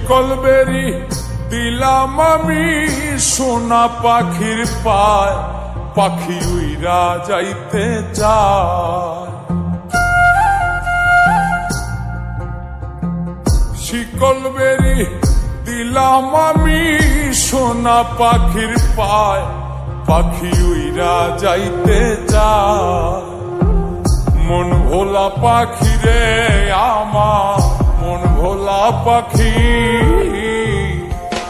শিকল বেরি দিলাম আমি সোনা পাখির পায়, পাখি উইরা যাইতে চায়। শিকল বেরি দিলাম আমি সোনা পাখির পায়, পাখি উইরা যাইতে চায়। মন ভোলা পাখি রে আমার, মন ভোলা পাখি,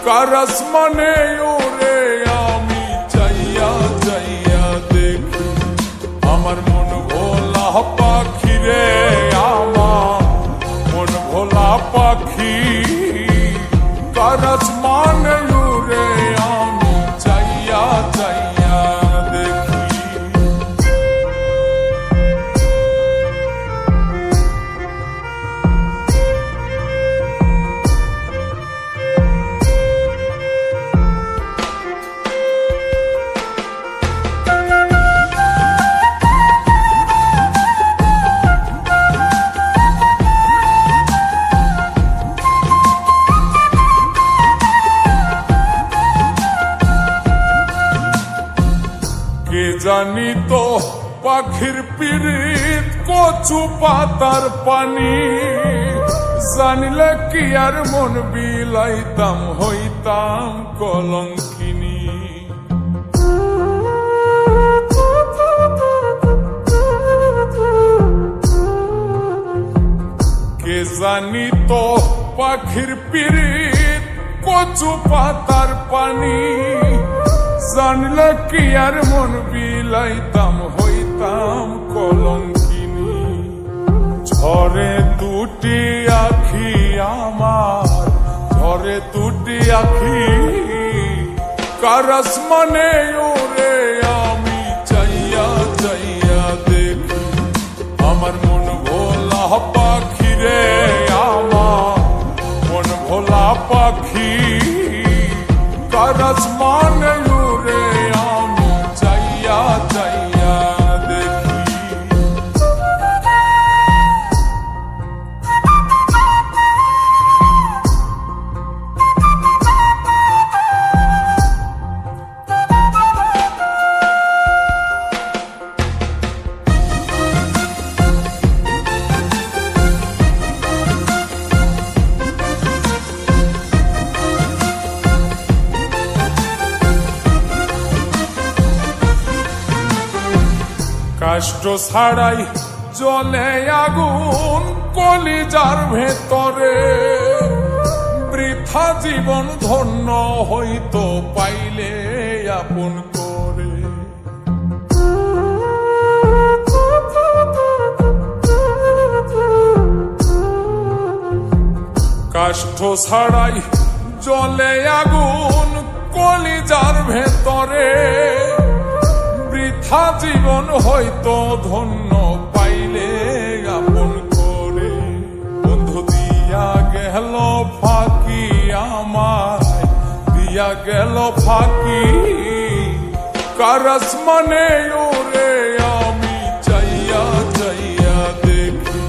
কার আসমানে ওরে আমি চাইয়া চাইয়া দেখি। আমার মন ভোলা পাখি রে আমার, মন ভোলা পাখি, কার আসমানে ওরে আমি চাইয়া চাইয়া দেখি। কে জানি তো পাখির পিরিত কচু পাতার পানি, জানিলে কি আর মন বিলাইতাম হইতাম কলঙ্কিনী। কে জানি তো পাখির পিরিত কচু পাতার পানি, জানলে কি আর মন বিলাইতাম হইতাম কলঙ্কিনী। ঝরে দুটি আখি আমার, ঝরে দুটি আখি, কার আসমানে ওরে আমি চাইয়া চাইয়া দেখি। আমার মন ভোলা পাখি রে আমার, মন ভোলা পাখি, কার আসমানে ওরে আমি চাইয়া চাইয়া দেখি। কষ্ট ছাড়াই জ্বলে আগুন কলিজার ভেতরে, বৃথা জীবন ধন্য হইতো পাইলে আপন করে। কষ্ট ছাড়াই জ্বলে আগুন কলিজার ভেতরে, বৃথা জীবন হয়তো ধন্য পাইলে আপন করে। বন্ধু দিয়া গেল ফাঁকি আমায়, দিয়া গেল ফাঁকি, কার আসমানে ওরে আমি চাইয়া চাইয়া দেখি।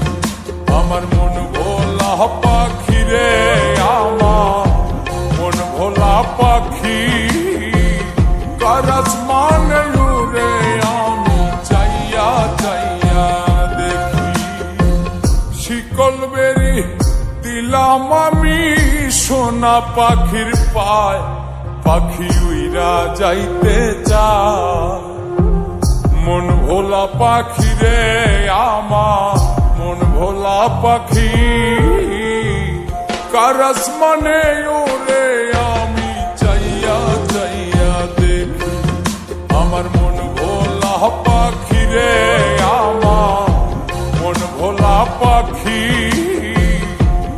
আমার মন ভোলা পাখি রে আমার, মন ভোলা পাখি, কার আসমানে ওরে আমি চাইয়া চাইয়া দেখি। শিকল বেরি দিলাম আমি সোনা পাখির পায়, পাখি উইরা যাইতে চায়। মন ভোলা পাখি রে আমার, মন ভোলা পাখি, কার আসমানে ওরে আমি চাইয়া চাইয়া দেখি। আমার মন ভোলা পাখি রে আমার, মন ভোলা পাখি,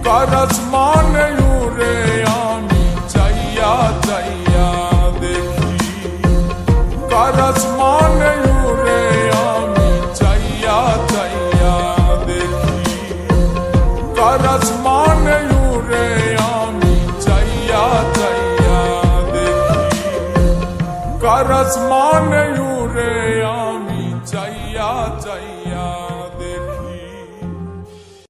কার আসমানে ওরে আমি চাইয়া চাইয়া দেখি। কার আসমানে ওরে আমি চাইয়া চাইয়া দেখি। কার আসমানে ওরে আমি চাইয়া চাইয়া দেখি। কার আসমানে ওরে আমি চাইয়া চাইয়া